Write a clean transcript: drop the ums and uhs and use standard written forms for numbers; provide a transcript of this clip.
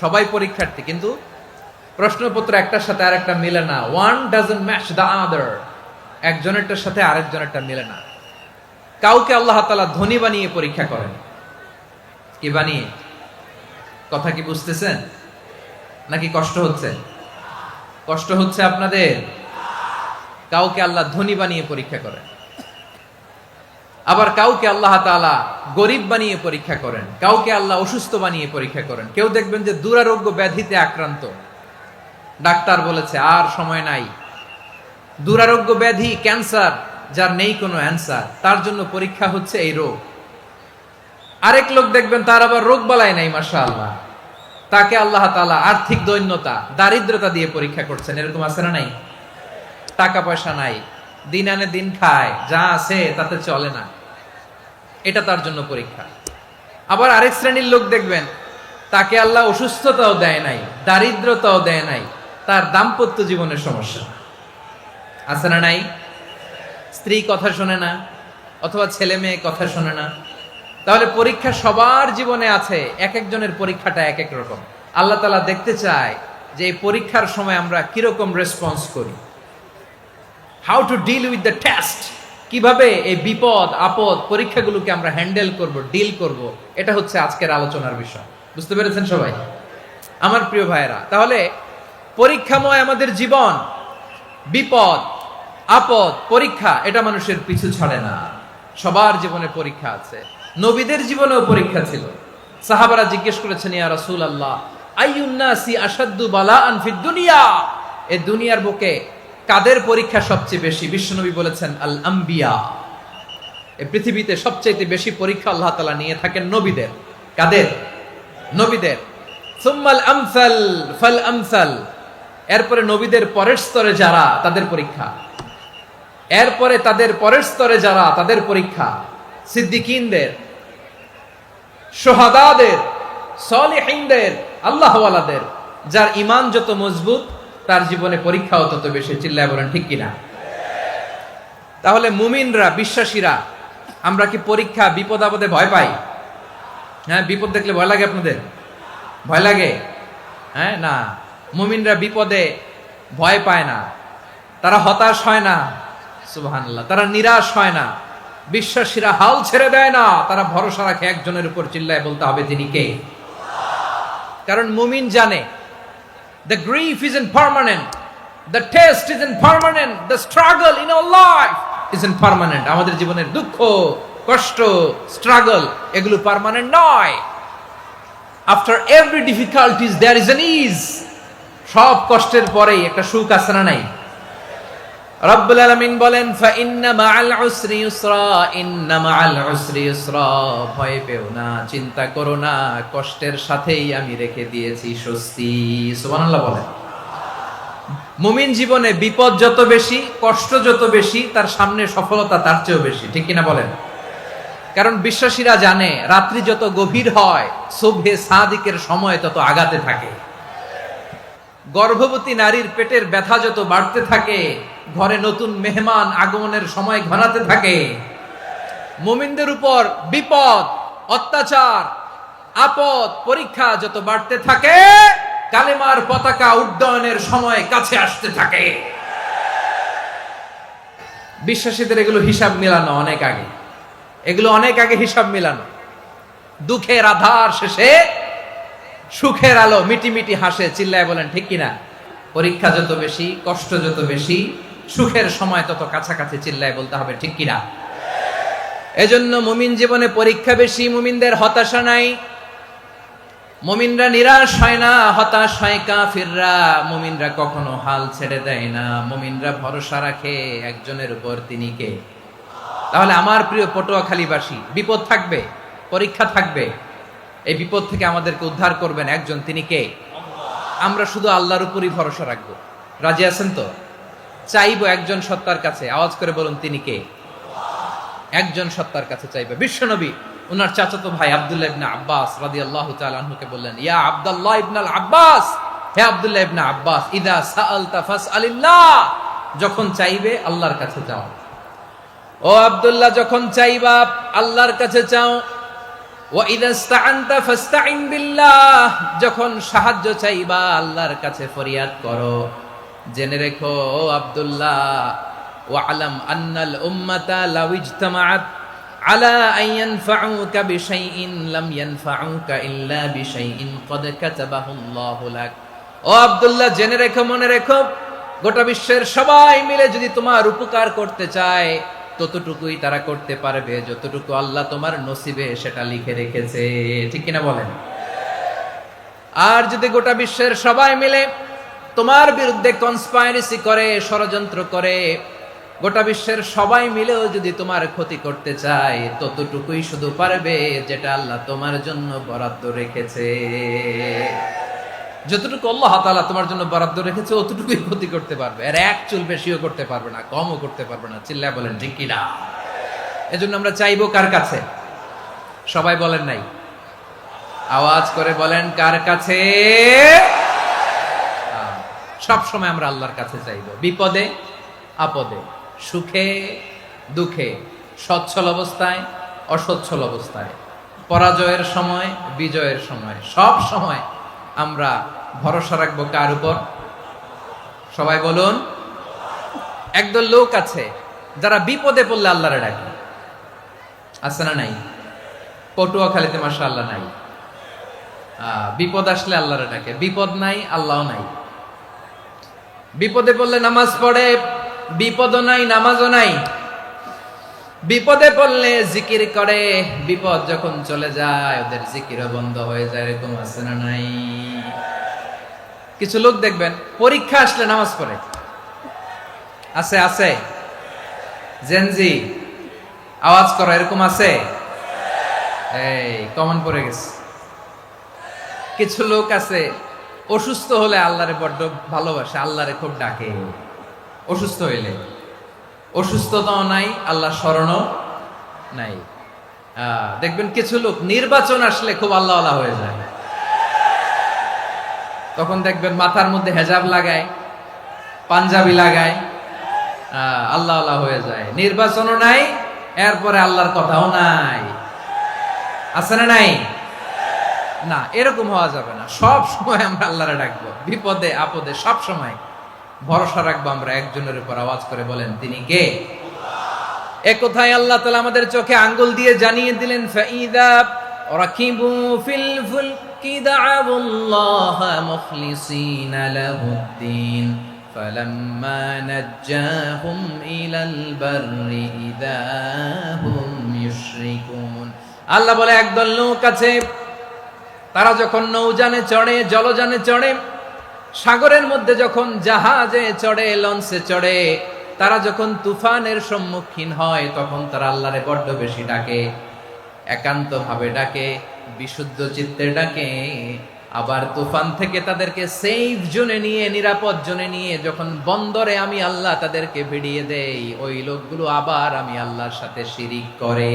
সবাই পরীক্ষার্থী, কিন্তু প্রশ্নপত্র একটার সাথে আরেকটা মিলে না। One doesn't match the other, একজনেরটার সাথে আরেকজনেরটা মিলে না। কাউকে আল্লাহ তাআলা ধনী বানিয়ে পরীক্ষা করেন। কি বানিয়ে? কথা কি বুঝতেছেন নাকি কষ্ট হচ্ছে? কষ্ট হচ্ছে আপনাদের? কাউকে আল্লাহ ধনী বানিয়ে পরীক্ষা করেন, আবার কাউকে আল্লাহ তাআলা গরিব বানিয়ে পরীক্ষা করেন, কাউকে আল্লাহ অসুস্থ বানিয়ে পরীক্ষা করেন। কেউ দেখবেন যে দুরারোগ্য ব্যাধিতে আক্রান্ত, ডাক্তার বলেছে আর সময় নাই, দুরারোগ্য ব্যাধি, ক্যান্সার, যার নেই কোনো অ্যান্সার, তার জন্য পরীক্ষা হচ্ছে এই রোগ। আরেক লোক দেখবেন তার আবার রোগ বালাই নাই, মাশাআল্লাহ, তাকে আল্লাহ তাআলা আর্থিক দৈন্যতা, দারিদ্রতা দিয়ে পরীক্ষা করছেন। এরকম আছে না নাই? টাকা পয়সা নাই, দিন আনে দিন খায়, যা আছে তাতে চলে না, এটা তার জন্য পরীক্ষা। আবার আরেক শ্রেণীর লোক দেখবেন তাকে আল্লাহ অসুস্থতাও দেয় নাই, দারিদ্রতাও দেয় নাই, তার দাম্পত্য জীবনের সমস্যা। আছে না নাই? স্ত্রী কথা শোনে না, অথবা ছেলে মেয়ে কথা শোনে না। তাহলে পরীক্ষা সবার জীবনে আছে, এক একজনের পরীক্ষাটা এক এক রকম। আল্লাহ তাআলা দেখতে চায় যে এই পরীক্ষার সময় আমরা কিরকম রেসপন্স করি, how to deal with the test, কিভাবে এই বিপদ আপদ পরীক্ষাগুলোকে আমরা হ্যান্ডেল করব, ডিল করব। এটা হচ্ছে আজকের আলোচনার বিষয়। বুঝতে পেরেছেন সবাই আমার প্রিয় ভাইয়েরা? তাহলে পরীক্ষাময় আমাদের জীবন, বিপদ আপদ পরীক্ষা, এটা মানুষের পিছু ছাড়ে না। সবার জীবনে পরীক্ষা আছে। নবীদের জীবনেও পরীক্ষা ছিল। সাহাবারা জিজ্ঞেস করেছেন, ইয়া রাসূলুল্লাহ, আইয়ুন নাসি আশাদ্দু বালাআন ফিদ দুনিয়া, এই দুনিয়ার বুকে কাদের পরীক্ষা সবচেয়ে বেশি? বিশ্বনবী বলেছেন, আল আম্বিয়া। এই পৃথিবীতে সবচেয়ে বেশি পরীক্ষা আল্লাহ তাআলা নিয়ে থাকেন নবীদের। কাদের? নবীদের। সুম্মাল আমসাল ফাল আমসাল, এরপরে নবীদের পরের স্তরে যারা, তাদের পরীক্ষা। এরপরে তাদের পরের স্তরে যারা, তাদের পরীক্ষা। সিদ্দিকিনদের, শুহাদাদের, সলিহিনদের, আল্লাহওয়ালাদের। যার ঈমান যত মজবুত, তার জীবনে পরীক্ষাও তত বেশি। চিল্লায় বলেন ঠিক কিনা? তাহলে মুমিনরা, বিশ্বাসীরা, আমরা কি পরীক্ষা বিপদ আপদে ভয় পাই? হ্যাঁ, বিপদ দেখলে ভয় লাগে আপনাদের? ভয় লাগে? হ্যাঁ, না, মুমিনরা বিপদে ভয় পায় না, তারা হতাশ হয় না, সুবহানাল্লাহ, তারা নিরাশ হয় না। বিশ্বাসীরা হাল ছেড়ে দেয় না, তারা ভরসা রাখে একজনের উপর। চিল্লায় বলতে হবে তিনি কে? কারণ মুমিন জানে the grief isn't permanent, the test isn't permanent, the struggle in our life isn't permanent. আমাদের জীবনের দুঃখ, কষ্ট, স্ট্রাগল, এগুলো পার্মানেন্ট নয়। after every difficulties there is an ease. সব কষ্টের পরেই একটা সুখ আছে না নাই? রব্বুল আলামিন বলেন, ফা ইন্না মাআল উসরি ইউসরা, ইন্না মাআল উসরি ইউসরা, ভয় পেও না, চিন্তা করো না, কষ্টের সাথেই আমি রেখে দিয়েছি স্বস্তি। সুবহানাল্লাহ বলেন। মুমিন জীবনে বিপদ যত বেশি, কষ্ট যত বেশি, তার সামনে সফলতা তার চেয়েও বেশি। ঠিক কিনা বলেন? কারণ বিশ্বাসীরা জানে রাত্রি যত গভীর হয়, সুবহে সাদিকের সময় তত আগাতে থাকে। গর্ভবতী নারীর পেটের ব্যথা যত বাড়তে থাকে, ঘরে নতুন মেহমান আগমনের সময় ঘনাতে থাকে। মুমিনদের উপর বিপদ, অত্যাচার, আপদ, পরীক্ষা যত বাড়তে থাকে, কালেমার পতাকা উড্ডয়নের সময় কাছে আসতে থাকে। বিশ্বাসীদের এগুলো হিসাব মিলানো অনেক আগে, এগুলো অনেক আগে হিসাব মিলানো। দুঃখের আধার শেষে সুখের আলো মিটিমিটি হাসে। চিল্লায় বলেন ঠিক কিনা? পরীক্ষা যত বেশি, কষ্ট যত বেশি, সুখের সময় তত কাছাকাছি। চিল্লায় বলতে হবে ঠিক কিনা? এজন্য মুমিন জীবনে পরীক্ষা বেশি। মুমিনদের হতাশা নাই, মুমিনরা নিরাশ হয় না, হতাশ হয় কাফিররা। মুমিনরা কখনো হাল ছেড়ে দেয় না, মুমিনরা ভরসা রাখে একজনের উপর, তিনি কে? তাহলে আমার প্রিয় পটুয়াখালীবাসী, বিপদ থাকবে, পরীক্ষা থাকবে, এই বিপদ থেকে আমাদেরকে উদ্ধার করবেন একজন, তিনি কে? আমরা শুধু আল্লাহর উপরই ভরসা রাখবো। রাজি আছেন তো? চাইবো একজন সত্তার কাছে। আওয়াজ করে বলুন, তিনি কে? একজন সত্তার কাছে চাইবে। বিশ্বনবী ওনার চাচাতো ভাই আব্দুল্লাহ ইবনে আব্বাস রাদিয়াল্লাহু তাআলা আনহুকে বললেন, ইয়া আব্দুল্লাহ ইবনুল আব্বাস, হে আব্দুল্লাহ ইবনে আব্বাস, ইদা সাআলতা ফাসআলিল্লাহ, যখন চাইবে আল্লাহর কাছে চাও। ও আব্দুল্লাহ, যখন চাইবা আল্লাহর কাছে চাও। ওয়া ইযা ইসতাআনতা ফাসতাইন বিল্লাহ, যখন সাহায্য চাইবা আল্লাহর কাছে ফরিয়াদ করো। জেনে রেখো আব্দুল্লাহ, ওয়া'লাম আন্নাল উম্মাতা লাউ ইজতামাআত আলা আন ইয়ানফাউকা বিশাইইন লাম ইয়ানফাউকা ইল্লা বিশাইইন ক্বাদ কাতাবাহু আল্লাহু লাক। ও আব্দুল্লাহ, জেনে রেখো, মনে রেখো, গোটা বিশ্বের সবাই মিলে যদি তোমার উপকার করতে চায় ততটুকুই তারা করতে পারবে যতটুকু আল্লাহ তোমার নসিবে সেটা লিখে রেখেছে। ঠিক কিনা বলেন? আর যদি গোটা বিশ্বের সবাই মিলে তোমার বিরুদ্ধে কনস্পাইরেসি করে, ষড়যন্ত্র করে, গোটা বিশ্বের সবাই মিলেও যদি তোমার ক্ষতি করতে চায় ততটুকুই শুধু পারবে যেটা আল্লাহ তোমার জন্য বরাদ্দ রেখেছে। যতটুকু আল্লাহ তাআলা তোমার জন্য বরাদ্দ রেখেছে অতটুকুই ক্ষতি করতে পারবে, আর এক চুল বেশিও করতে পারবে না, কমও করতে পারবে না। চিল্লায় বলেন ঠিক কিনা? এজন্য আমরা চাইবো কার কাছে? সবাই বলেন নাই, আওয়াজ করে বলেন কার কাছে? সব সময় আমরা আল্লাহর কাছে চাইবো, বিপদে আপদে, সুখে দুঃখে, সচ্ছল অবস্থায় অসচ্ছল অবস্থায়, পরাজয়ের সময় বিজয়ের সময়, সব সময় আমরা ভরসা রাখবো কার উপর? সবাই বলুন। একদল লোক আছে যারা বিপদে পড়লে আল্লাহরে ডাকে, আছে না নাই? পটুয়াখালীতে মাশাআল্লাহ নাই। বিপদ আসলে আল্লাহরে ডাকে, বিপদ নাই আল্লাহও নাই। বিপদে পড়লে নামাজ পড়ে, বিপদও নাই নামাজও নাই। বিপদে পড়লে জিকির করে, বিপদ যখন চলে যায় ওদের জিকিরও বন্ধ হয়ে যায়। এরকম আছে না নাই? কিছু লোক দেখবেন পরীক্ষা আসলে নামাজ পড়ে, আছে আছে। জেনজি আওয়াজ করো, এরকম আছে? এই কমন পড়ে গেছে। কিছু লোক আছে অসুস্থ হলে আল্লাহরে বড্ড ভালোবাসে, আল্লাহরে খুব ডাকে। অসুস্থ হইলে অসুস্থতাও নাই, আল্লাহ স্মরণও নাই। দেখবেন কিছু লোক নির্বাচন আসলে খুব আল্লাহ আল্লাহ হয়ে যায়। তখন দেখবেন মাথার মধ্যে হেজাব লাগায়, পাঞ্জাবি লাগায়, আল্লাহ আল্লাহ হয়ে যায়। নির্বাচনও নাই, এরপরে আল্লাহর কথাও নাই। আছে না নাই? না, এরকম হওয়া যাবে না। সব সময় আমরা আল্লাহরে ডাকবো, বিপদে আপদে সব সময় ভরসা রাখবো আমরা একজনের উপর। আওয়াজ করে বলেন তিনি কে? এ কথায় আল্লাহ তাআলা আমাদের চোখে আঙ্গুল দিয়ে জানিয়ে দিলেন, ফাইদা রাকিবু ফিল ফুলকি দা'আবুল্লাহা মুখলিসিনা লাহুদ্দিন ফালাম্মা নাজ্জাহুম ইলাল বাররি ইযা হুম ইউশরিকুন। আল্লাহ বলে একদল লোক আছে, তারা যখন নৌযানে চড়ে, জলযানে চড়ে, সাগরের মধ্যে যখন জাহাজে চড়ে, লঞ্চে চড়ে, তারা যখন তুফানের সম্মুখীন হয় তখন তারা আল্লাহরে বড্ড বেশি ডাকে, একান্ত ভাবে ডাকে, বিশুদ্ধ চিত্তে ডাকে। আবার তুফান থেকে তাদেরকে সেফ জোনে নিয়ে, নিরাপদ জোনে নিয়ে যখন বন্দরে আমি আল্লাহ তাদেরকে ভিড়িয়ে দেই, ওই লোকগুলো আবার আমি আল্লাহর সাথে শিরিক করে।